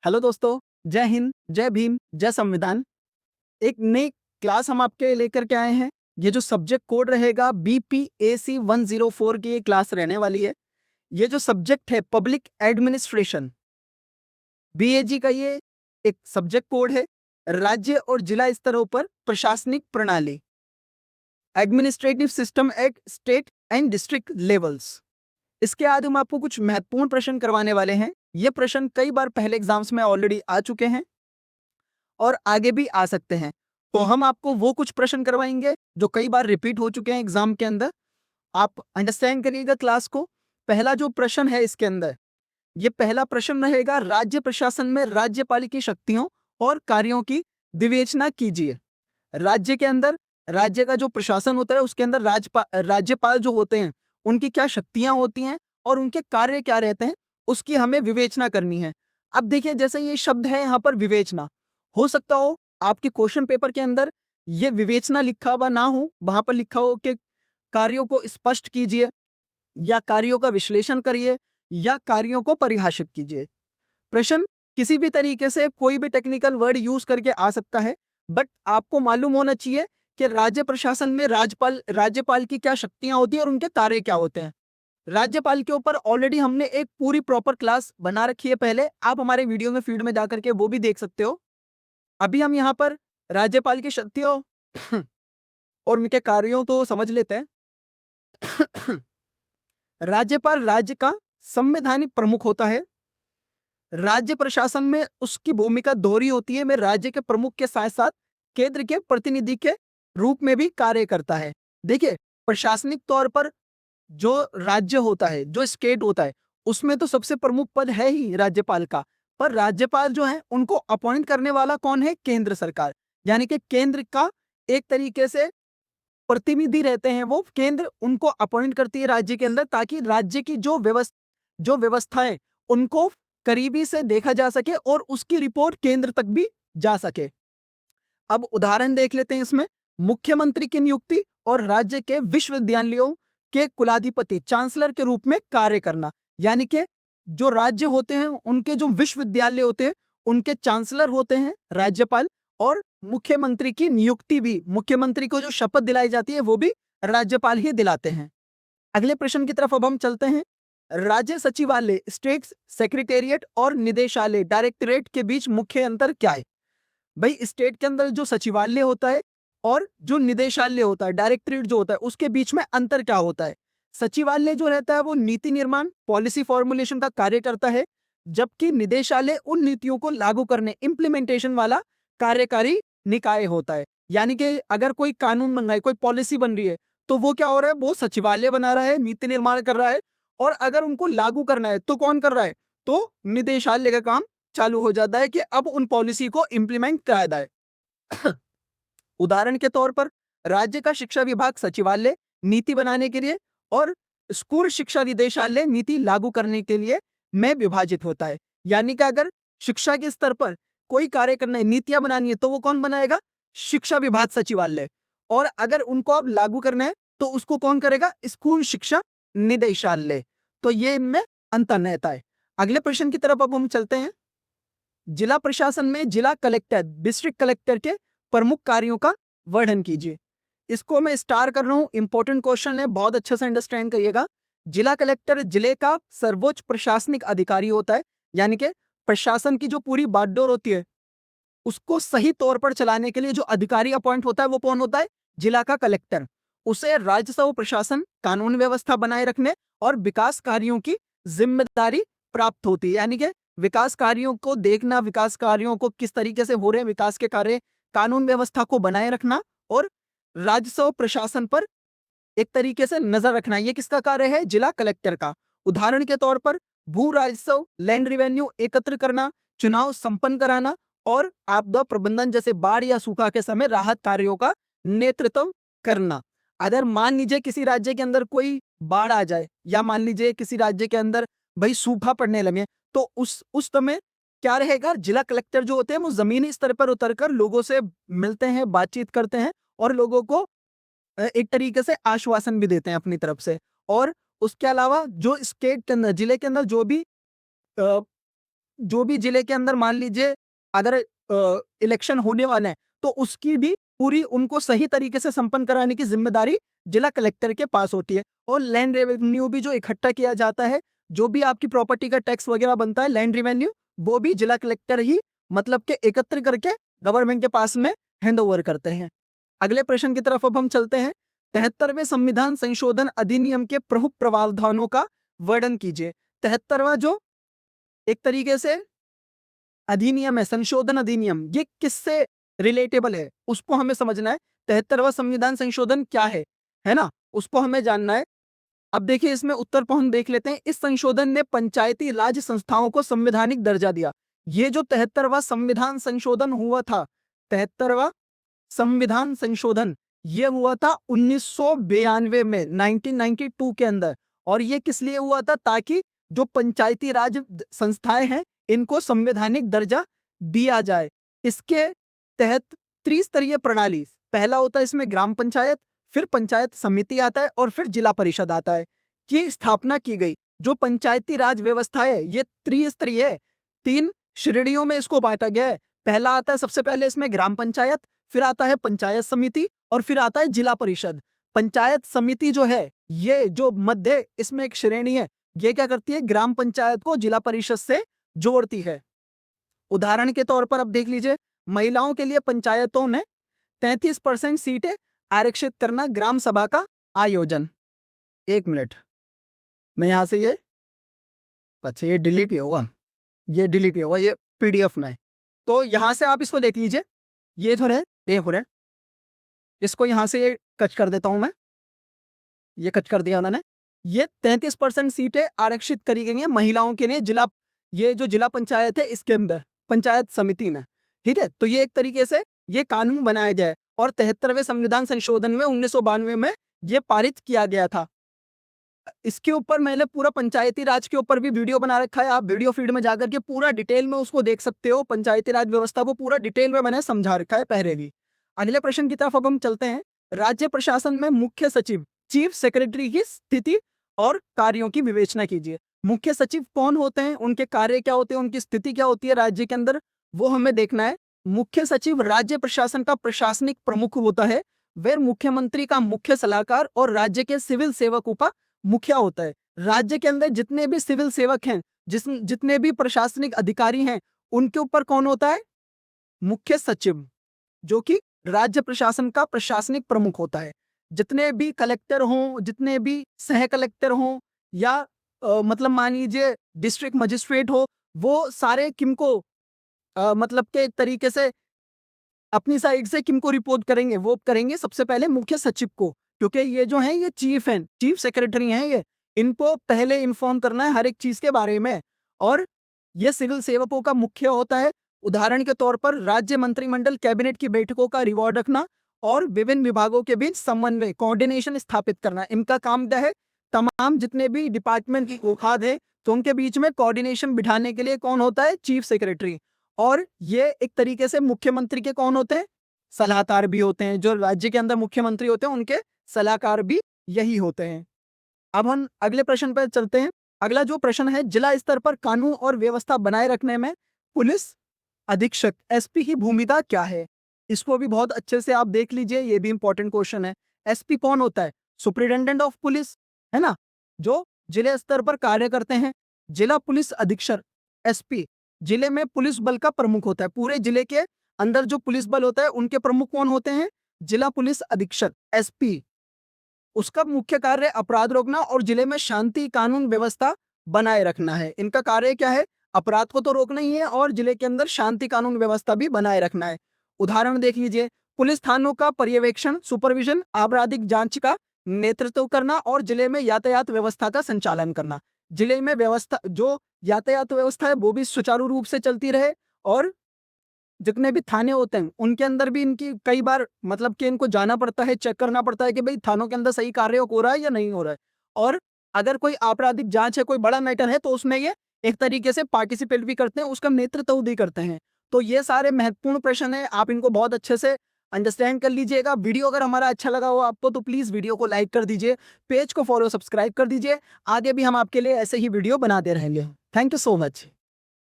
Hello दोस्तों, जय हिंद, जय भीम, जय संविधान। एक नई क्लास हम आपके लेकर के आए हैं। ये जो सब्जेक्ट कोड रहेगा BPAC 104 की ये क्लास रहने वाली है। ये जो सब्जेक्ट है पब्लिक एडमिनिस्ट्रेशन, BAG का ये एक सब्जेक्ट कोड है। राज्य और जिला स्तरों पर प्रशासनिक प्रणाली, administrative system eight state and district levels. इसके बाद हम आपको कुछ महत्वपूर्ण प्रश्न करवाने वाले हैं। ये प्रश्न कई बार पहले एग्जाम्स में ऑलरेडी आ चुके हैं और आगे भी आ सकते हैं। तो हम आपको वो कुछ प्रश्न करवाएंगे जो कई बार रिपीट हो चुके हैं एग्जाम के अंदर। आप अंडरस्टैंड करिएगा क्लास को। पहला जो प्रश्न है इसके अंदर, ये पहला प्रश्न रहेगा, राज्य प्रशासन में राज्यपाल की शक्तियों और कार्यों की विवेचना कीजिए। राज्य के अंदर, राज्य का जो प्रशासन होता है उसके अंदर राज्यपाल जो होते हैं उनकी क्या शक्तियां होती हैं और उनके कार्य क्या रहते हैं, उसकी हमें विवेचना करनी है। अब देखिए, जैसे ये शब्द है यहाँ पर विवेचना, हो सकता हो आपके क्वेश्चन पेपर के अंदर ये विवेचना लिखा हुआ ना हो, वहां पर लिखा हो कि कार्यों को स्पष्ट कीजिए या कार्यों का विश्लेषण करिए या कार्यों को परिभाषित कीजिए। प्रश्न किसी भी तरीके से कोई भी टेक्निकल वर्ड यूज करके आ सकता है, बट आपको मालूम होना चाहिए कि राज्य प्रशासन में राज्यपाल की क्या शक्तियां होती है और उनके कार्य क्या होते हैं। राज्यपाल के ऊपर ऑलरेडी हमने एक पूरी प्रॉपर क्लास बना रखी है पहले, आप हमारे वीडियो में फीड में जाकर के वो भी देख सकते हो। अभी हम यहाँ पर राज्यपाल की शक्तियों और उनके कार्यों तो समझ लेते हैं। राज्यपाल राज्य का संवैधानिक प्रमुख होता है। राज्य प्रशासन में उसकी भूमिका दोहरी होती है। में राज्य के प्रमुख के साथ साथ केंद्र के प्रतिनिधि के रूप में भी कार्य करता है। देखिए, प्रशासनिक तौर पर जो राज्य होता है, जो स्टेट होता है, उसमें तो सबसे प्रमुख पद है ही राज्यपाल का। पर राज्यपाल जो है उनको अपॉइंट करने वाला कौन है? केंद्र सरकार। यानी कि केंद्र का एक तरीके से प्रतिनिधि रहते हैं वो, केंद्र उनको अपॉइंट करती है राज्य के अंदर, ताकि राज्य की जो व्यवस्थाएं उनको करीबी से देखा जा सके और उसकी रिपोर्ट केंद्र तक भी जा सके। अब उदाहरण देख लेते हैं इसमें। मुख्यमंत्री की नियुक्ति और राज्य के विश्वविद्यालयों के कुलाधिपति चांसलर के रूप में कार्य करना। यानी कि जो राज्य होते हैं उनके जो विश्वविद्यालय होते हैं उनके चांसलर होते हैं राज्यपाल, और मुख्यमंत्री की नियुक्ति भी, मुख्यमंत्री को जो शपथ दिलाई जाती है वो भी राज्यपाल ही दिलाते हैं। अगले प्रश्न की तरफ अब हम चलते हैं। राज्य सचिवालय, स्टेट सेक्रेटेरिएट और निदेशालय, डायरेक्टरेट के बीच मुख्य अंतर क्या है? भाई, स्टेट के अंदर जो सचिवालय होता है और जो निदेशालय होता है, डायरेक्टरेट जो होता है, उसके बीच में अंतर क्या होता है? सचिवालय जो रहता है वो नीति निर्माण, पॉलिसी फॉर्मुलेशन का कार्य करता है, जबकि निदेशालय उन नीतियों को लागू करने, इंप्लीमेंटेशन वाला कार्यकारी निकाय होता है। यानी कि अगर कोई कानून बन रहा है, कोई पॉलिसी बन रही है, तो वो क्या हो रहा है? वो सचिवालय बना रहा है, नीति निर्माण कर रहा है, और अगर उनको लागू करना है तो कौन कर रहा है? तो निदेशालय का काम चालू हो जाता है कि अब उन पॉलिसी को इंप्लीमेंट कराया जाए। उदाहरण के तौर पर, राज्य का शिक्षा विभाग सचिवालय नीति बनाने के लिए और स्कूल शिक्षा निदेशालय नीति लागू करने के लिए में विभाजित होता है। यानी कि अगर शिक्षा के स्तर पर कोई कार्य करना है, नीतियां बनानी है, तो वो कौन बनाएगा? शिक्षा विभाग सचिवालय। और अगर उनको अब लागू करना है तो उसको कौन करेगा? स्कूल शिक्षा निदेशालय। तो ये इनमें अंतर रहता है। अगले प्रश्न की तरफ अब हम चलते हैं। जिला प्रशासन में जिला कलेक्टर, डिस्ट्रिक्ट कलेक्टर के प्रमुख कार्यों का वर्णन कीजिए। इसको मैं स्टार कर रहा हूं, इंपॉर्टेंट क्वेश्चन है, बहुत अच्छे से अंडरस्टैंड करिएगा। जिला कलेक्टर जिले का सर्वोच्च प्रशासनिक अधिकारी होता है। यानी कि प्रशासन की जो पूरी बागडोर होती है उसको सही तौर पर चलाने के लिए जो अधिकारी अपॉइंट होता है वो कौन होता है? जिला का कलेक्टर। उसे राजस्व, प्रशासन, कानून व्यवस्था बनाए रखने और विकास कार्यों की जिम्मेदारी प्राप्त होती है। यानी कि विकास कार्यों को देखना, विकास कार्यों को किस तरीके से हो रहे हैं, विकास के कार्य, कानून व्यवस्था को बनाए रखना और राजस्व प्रशासन पर एक तरीके से नजर रखना, ये किसका कार्य है? जिला कलेक्टर का। उदाहरण के तौर पर, भू राजस्व, लैंड रेवेन्यू एकत्र करना, चुनाव संपन्न कराना और आपदा प्रबंधन जैसे बाढ़ या सूखा के समय राहत कार्यों का नेतृत्व करना। अगर मान लीजिए किसी राज्य के अंदर कोई बाढ़ आ जाए या मान लीजिए किसी राज्य के अंदर भाई सूखा पड़ने लगे, तो उस समय क्या रहेगा? जिला कलेक्टर जो होते हैं वो जमीनी स्तर पर उतरकर लोगों से मिलते हैं, बातचीत करते हैं और लोगों को एक तरीके से आश्वासन भी देते हैं अपनी तरफ से। और उसके अलावा जो स्टेट के अंदर, जिले के अंदर जो भी जो भी जिले के अंदर मान लीजिए अगर इलेक्शन होने वाला है तो उसकी भी पूरी उनको सही तरीके से संपन्न कराने की जिम्मेदारी जिला कलेक्टर के पास होती है। और लैंड रेवेन्यू भी जो इकट्ठा किया जाता है, जो भी आपकी प्रॉपर्टी का टैक्स वगैरह बनता है, लैंड रेवेन्यू, वो भी जिला कलेक्टर ही मतलब के एकत्र करके गवर्नमेंट के पास में हैंड ओवर करते हैं। अगले प्रश्न की तरफ अब हम चलते हैं। 73वें संविधान संशोधन अधिनियम के प्रमुख प्रावधानों का वर्णन कीजिए। 73वां जो एक तरीके से अधिनियम है, संशोधन अधिनियम, ये किससे रिलेटेबल है उसको हमें समझना है। 73वां संविधान संशोधन क्या है ना, उसको हमें जानना है। अब देखिए इसमें उत्तर को हम देख लेते हैं। इस संशोधन ने पंचायती राज संस्थाओं को संवैधानिक दर्जा दिया। ये जो 73वां संविधान संशोधन हुआ था, 73वां संविधान संशोधन ये हुआ था 1992 में, 1992 के अंदर। और ये किस लिए हुआ था? ताकि जो पंचायती राज संस्थाएं हैं इनको संवैधानिक दर्जा दिया जाए। इसके तहत त्रिस्तरीय प्रणाली, पहला होता है इसमें ग्राम पंचायत, फिर पंचायत समिति आता है और फिर जिला परिषद आता है, की स्थापना की गई। जो पंचायती राज व्यवस्था है ये त्रिस्तरीय है, 3 श्रेणियों में इसको बांटा गया है। पहला आता है सबसे पहले इसमें ग्राम पंचायत, फिर आता है पंचायत समिति और फिर आता है जिला परिषद। पंचायत समिति जो है ये जो मध्य इसमें एक श्रेणी है, ये क्या करती है? ग्राम पंचायत को जिला परिषद से जोड़ती है। उदाहरण के तौर पर अब देख लीजिए, महिलाओं के लिए पंचायतों में 33% सीटें आरक्षित करना, ग्राम सभा का आयोजन। 1 मिनट, मैं यहां से अच्छा ये डिलीट ही होगा, ये पीडीएफ में है। तो यहां से आप इसको देख लीजिए, ये तो है, इसको यहां से ये कट कर देता हूं मैं, ये कट कर दिया उन्होंने। ये 33% सीटें आरक्षित करी गई हैं महिलाओं के लिए ये जो जिला पंचायत है इसके अंदर, पंचायत समिति में, ठीक है। तो ये एक तरीके से ये कानून बनाया गया है और 73वें संविधान संशोधन में 1992 में ये पारित किया गया था। इसके ऊपर मैंने पूरा पंचायती राज के ऊपर भी वीडियो बना रखा है, आप वीडियो फीड में जाकर के पूरा डिटेल में उसको देख सकते हो। पंचायती राज व्यवस्था को पूरा डिटेल में मैंने समझा रखा है पहले भी। अगले प्रश्न की तरफ अब हम चलते हैं। राज्य प्रशासन में मुख्य सचिव, चीफ सेक्रेटरी की स्थिति और कार्यों की विवेचना कीजिए। मुख्य सचिव कौन होते हैं, उनके कार्य क्या होते हैं, उनकी स्थिति क्या होती है राज्य के अंदर, वो हमें देखना है। मुख्य सचिव राज्य प्रशासन का प्रशासनिक प्रमुख होता है। वह मुख्यमंत्री का मुख्य सलाहकार और राज्य के सिविल सेवकों का मुखिया होता है। राज्य के अंदर जितने भी सिविल सेवक हैं, जितने भी प्रशासनिक अधिकारी हैं, उनके ऊपर कौन होता है? मुख्य सचिव, जो कि राज्य प्रशासन का प्रशासनिक प्रमुख होता है। जितने भी कलेक्टर हों, जितने भी सह कलेक्टर हों या मतलब मान लीजिए डिस्ट्रिक्ट मजिस्ट्रेट हो, वो सारे किनको मतलब के एक तरीके से अपनी साइड से किनको रिपोर्ट करेंगे? वो करेंगे सबसे पहले मुख्य सचिव को, क्योंकि ये जो है ये चीफ हैं, चीफ सेक्रेटरी हैं, ये इनको पहले इन्फॉर्म करना है हर एक चीज के बारे में। और ये सिविल सेवकों का मुख्य होता है। उदाहरण के तौर पर राज्य मंत्रिमंडल कैबिनेट की बैठकों का रिकॉर्ड रखना और विभिन्न विभागों के बीच समन्वय, कोऑर्डिनेशन स्थापित करना, इनका काम क्या है? तमाम जितने भी डिपार्टमेंट की खाद है तो उनके बीच में कोऑर्डिनेशन बिठाने के लिए कौन होता है? Chief secretary. और ये एक तरीके से मुख्यमंत्री के कौन होते हैं? सलाहकार भी होते हैं। जो राज्य के अंदर मुख्यमंत्री होते हैं उनके सलाहकार भी यही होते हैं। अब हम अगले प्रश्न पर चलते हैं। अगला जो प्रश्न है, जिला स्तर पर कानून और व्यवस्था बनाए रखने में पुलिस अधीक्षक एसपी की भूमिका क्या है? इसको भी बहुत अच्छे से आप देख लीजिए, ये भी इंपॉर्टेंट क्वेश्चन है। एसपी कौन होता है? सुपरिटेंडेंट ऑफ पुलिस, है ना, जो जिले स्तर पर कार्य करते हैं। जिला पुलिस अधीक्षक एसपी जिले में पुलिस बल का प्रमुख होता है। पूरे जिले के अंदर जो पुलिस बल होता है उनके प्रमुख कौन होते हैं? जिला पुलिस अधीक्षक एसपी। उसका मुख्य कार्य अपराध रोकना और जिले में शांति कानून व्यवस्था बनाए रखना है। इनका कार्य क्या है? अपराध को तो रोकना ही है और जिले के अंदर शांति कानून व्यवस्था भी बनाए रखना है। उदाहरण देख लीजिए, पुलिस थानों का पर्यवेक्षण, सुपरविजन, आपराधिक जांच का नेतृत्व करना और जिले में यातायात व्यवस्था का संचालन करना। जिले में व्यवस्था, जो यातायात व्यवस्था है वो भी सुचारू रूप से चलती रहे और जितने भी थाने होते हैं उनके अंदर भी इनकी कई बार मतलब कि इनको जाना पड़ता है, चेक करना पड़ता है कि भाई थानों के अंदर सही कार्य हो रहा है या नहीं हो रहा है। और अगर कोई आपराधिक जांच है, कोई बड़ा मैटर है, तो उसमें ये एक तरीके से पार्टिसिपेट भी करते हैं, उसका नेतृत्व भी करते हैं। तो ये सारे महत्वपूर्ण प्रश्न है, आप इनको बहुत अच्छे से अंडरस्टैंड कर लीजिएगा। वीडियो अगर हमारा अच्छा लगा हो आपको तो प्लीज वीडियो को लाइक कर दीजिए, पेज को फॉलो सब्सक्राइब कर दीजिए। आगे भी हम आपके लिए ऐसे ही वीडियो बनाते रहेंगे। Thank you so much.